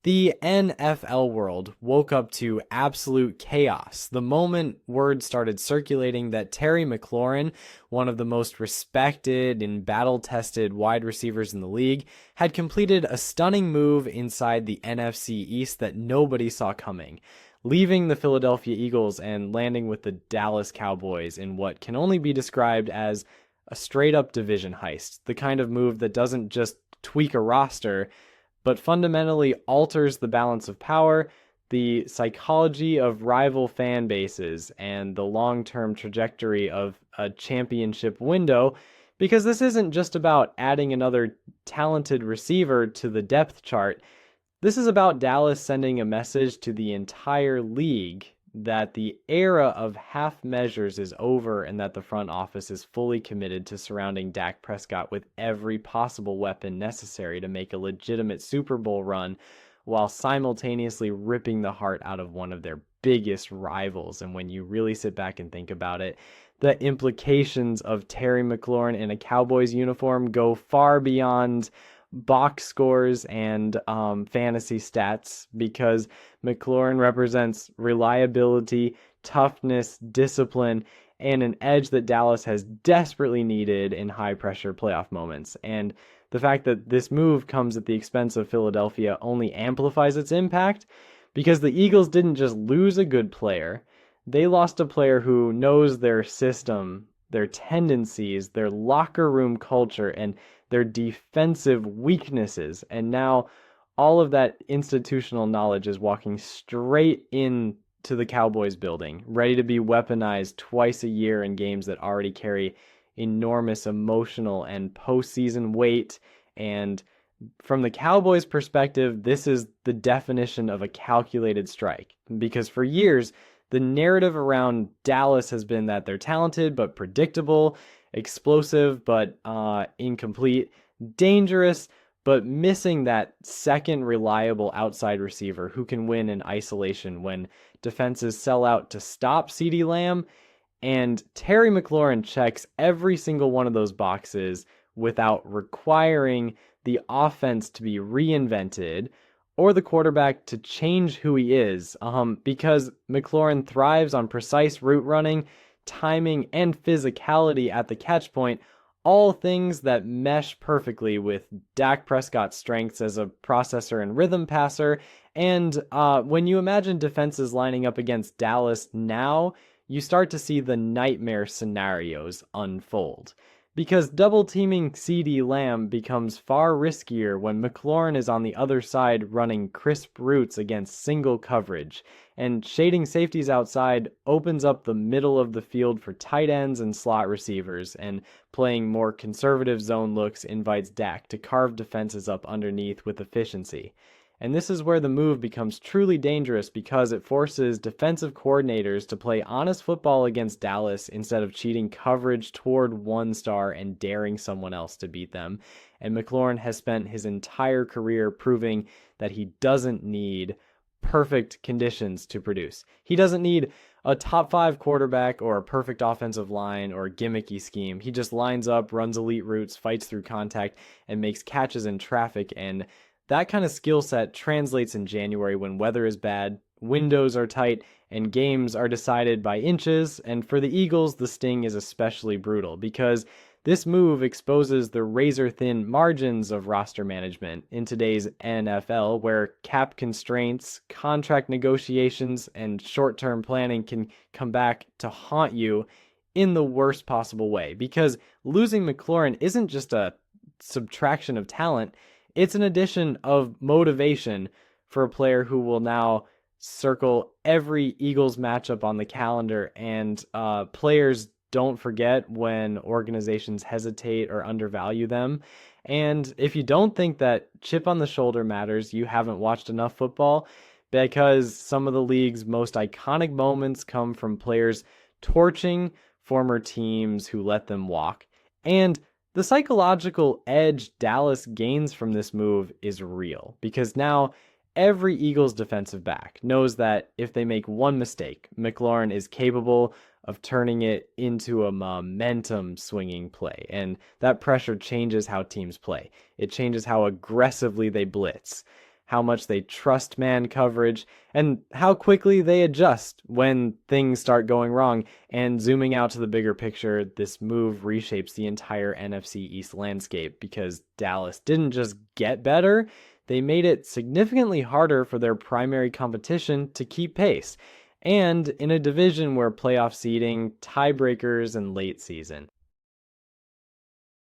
The NFL world woke up to absolute chaos the moment word started circulating that Terry McLaurin, one of the most respected and battle-tested wide receivers in the league, had completed a stunning move inside the NFC East that nobody saw coming, leaving the Philadelphia Eagles and landing with the Dallas Cowboys in what can only be described as a straight-up division heist, the kind of move that doesn't just tweak a roster, but fundamentally alters the balance of power, the psychology of rival fan bases, and the long-term trajectory of a championship window, because this isn't just about adding another talented receiver to the depth chart. This is about Dallas sending a message to the entire league that the era of half measures is over and that the front office is fully committed to surrounding Dak Prescott with every possible weapon necessary to make a legitimate Super Bowl run while simultaneously ripping the heart out of one of their biggest rivals. And when you really sit back and think about it, the implications of Terry McLaurin in a Cowboys uniform go far beyond box scores and fantasy stats, because McLaurin represents reliability, toughness, discipline, and an edge that Dallas has desperately needed in high-pressure playoff moments. And the fact that this move comes at the expense of Philadelphia only amplifies its impact, because the Eagles didn't just lose a good player, they lost a player who knows their system, their tendencies, their locker room culture, and their defensive weaknesses. And now all of that institutional knowledge is walking straight into the Cowboys building, ready to be weaponized twice a year in games that already carry enormous emotional and postseason weight. And from the Cowboys' perspective, this is the definition of a calculated strike, because for years, the narrative around Dallas has been that they're talented but predictable, explosive but incomplete, dangerous but missing that second reliable outside receiver who can win in isolation when defenses sell out to stop CeeDee Lamb. And Terry McLaurin checks every single one of those boxes without requiring the offense to be reinvented or the quarterback to change who he is, because McLaurin thrives on precise route running, timing, and physicality at the catch point, all things that mesh perfectly with Dak Prescott's strengths as a processor and rhythm passer. And when you imagine defenses lining up against Dallas now, you start to see the nightmare scenarios unfold. Because double-teaming CeeDee Lamb becomes far riskier when McLaurin is on the other side running crisp routes against single coverage, and shading safeties outside opens up the middle of the field for tight ends and slot receivers, and playing more conservative zone looks invites Dak to carve defenses up underneath with efficiency. And this is where the move becomes truly dangerous, because it forces defensive coordinators to play honest football against Dallas instead of cheating coverage toward one star and daring someone else to beat them. And McLaurin has spent his entire career proving that he doesn't need perfect conditions to produce. He doesn't need a top 5 quarterback or a perfect offensive line or a gimmicky scheme. He just lines up, runs elite routes, fights through contact, and makes catches in traffic. And that kind of skill set translates in January when weather is bad, windows are tight, and games are decided by inches. And for the Eagles, the sting is especially brutal, because this move exposes the razor-thin margins of roster management in today's NFL, where cap constraints, contract negotiations, and short-term planning can come back to haunt you in the worst possible way. Because losing McLaurin isn't just a subtraction of talent, it's an addition of motivation for a player who will now circle every Eagles matchup on the calendar. And players don't forget when organizations hesitate or undervalue them. And if you don't think that chip on the shoulder matters, you haven't watched enough football, because some of the league's most iconic moments come from players torching former teams who let them walk. And the psychological edge Dallas gains from this move is real, because now every Eagles defensive back knows that if they make one mistake, McLaurin is capable of turning it into a momentum swinging play. And that pressure changes how teams play. It changes how aggressively they blitz, how much they trust man coverage, and how quickly they adjust when things start going wrong. And zooming out to the bigger picture, this move reshapes the entire NFC East landscape because Dallas didn't just get better, they made it significantly harder for their primary competition to keep pace. And in a division where playoff seeding, tiebreakers, and late season.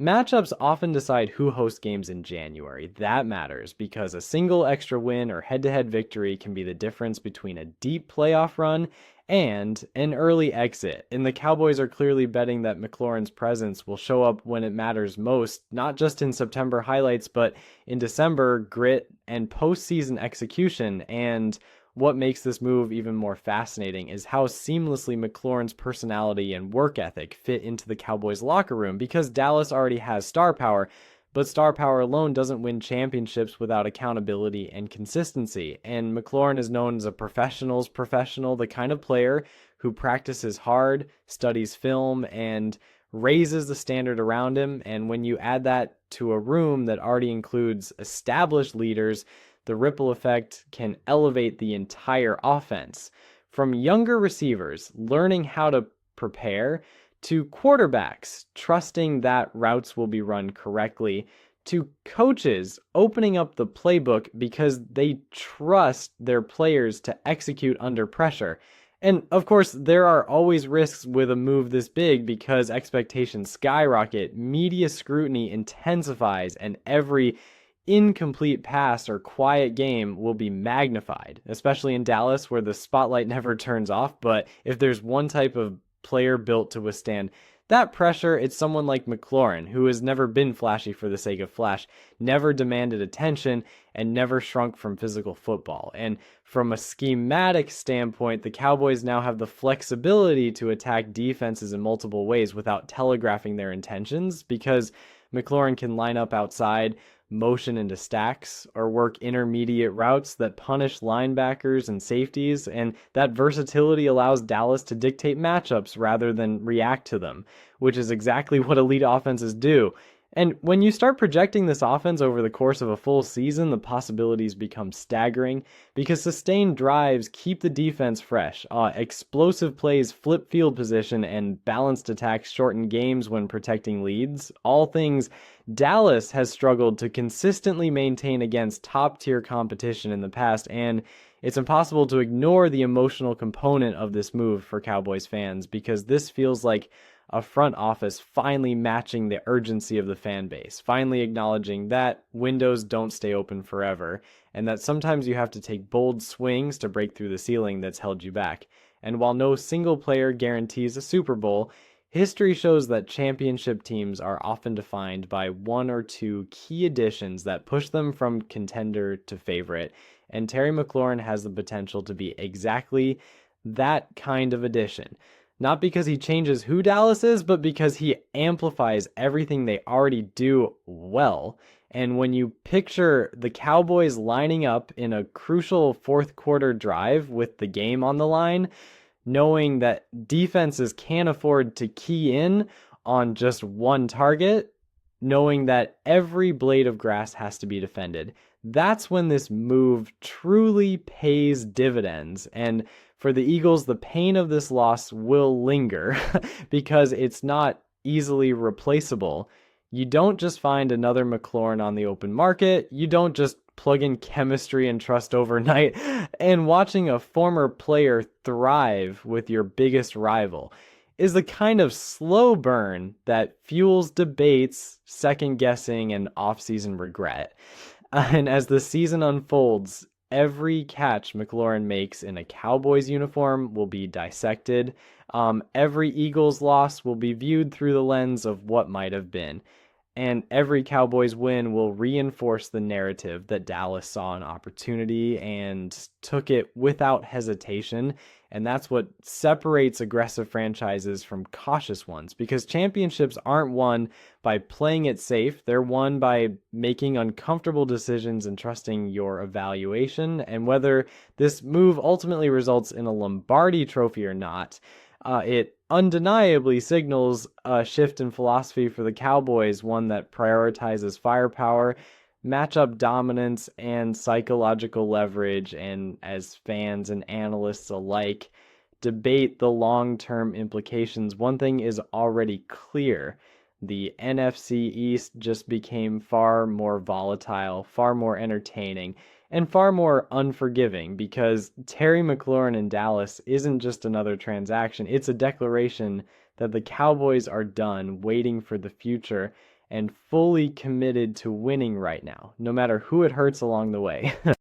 Matchups often decide who hosts games in January. That matters because a single extra win or head-to-head victory can be the difference between a deep playoff run and an early exit. And the Cowboys are clearly betting that McLaurin's presence will show up when it matters most, not just in September highlights, but in December grit and postseason execution. And what makes this move even more fascinating is how seamlessly McLaurin's personality and work ethic fit into the Cowboys locker room, because Dallas already has star power, but star power alone doesn't win championships without accountability and consistency. And McLaurin is known as a professional's professional, the kind of player who practices hard, studies film, and raises the standard around him. And when you add that to a room that already includes established leaders, the ripple effect can elevate the entire offense. From younger receivers learning how to prepare, to quarterbacks trusting that routes will be run correctly, to coaches opening up the playbook because they trust their players to execute under pressure. And of course, there are always risks with a move this big because expectations skyrocket, media scrutiny intensifies, and every incomplete pass or quiet game will be magnified, especially in Dallas where the spotlight never turns off. But if there's one type of player built to withstand that pressure, it's someone like McLaurin, who has never been flashy for the sake of flash, never demanded attention, and never shrunk from physical football. And from a schematic standpoint, the Cowboys now have the flexibility to attack defenses in multiple ways without telegraphing their intentions, because McLaurin can line up outside, motion into stacks, or work intermediate routes that punish linebackers and safeties, and that versatility allows Dallas to dictate matchups rather than react to them, which is exactly what elite offenses do. And when you start projecting this offense over the course of a full season, the possibilities become staggering because sustained drives keep the defense fresh. Explosive plays flip field position, and balanced attacks shorten games when protecting leads. All things Dallas has struggled to consistently maintain against top-tier competition in the past, and it's impossible to ignore the emotional component of this move for Cowboys fans because this feels like a front office finally matching the urgency of the fan base, finally acknowledging that windows don't stay open forever, and that sometimes you have to take bold swings to break through the ceiling that's held you back. And while no single player guarantees a Super Bowl, history shows that championship teams are often defined by one or two key additions that push them from contender to favorite, and Terry McLaurin has the potential to be exactly that kind of addition. Not because he changes who Dallas is, but because he amplifies everything they already do well. And when you picture the Cowboys lining up in a crucial fourth quarter drive with the game on the line, knowing that defenses can't afford to key in on just one target, knowing that every blade of grass has to be defended, that's when this move truly pays dividends. And for the Eagles, the pain of this loss will linger because it's not easily replaceable. You don't just find another McLaurin on the open market. You don't just plug in chemistry and trust overnight. And watching a former player thrive with your biggest rival is the kind of slow burn that fuels debates, second guessing, and off-season regret. And as the season unfolds, every catch McLaurin makes in a Cowboys uniform will be dissected. Every Eagles loss will be viewed through the lens of what might have been. And every Cowboys win will reinforce the narrative that Dallas saw an opportunity and took it without hesitation. And that's what separates aggressive franchises from cautious ones, because championships aren't won by playing it safe. They're won by making uncomfortable decisions and trusting your evaluation. And whether this move ultimately results in a Lombardi trophy or not, it undeniably signals a shift in philosophy for the Cowboys, one that prioritizes firepower, matchup dominance and psychological leverage, and as fans and analysts alike debate the long-term implications, one thing is already clear. The NFC East just became far more volatile, far more entertaining, and far more unforgiving because Terry McLaurin in Dallas isn't just another transaction. It's a declaration that the Cowboys are done waiting for the future and fully committed to winning right now, no matter who it hurts along the way.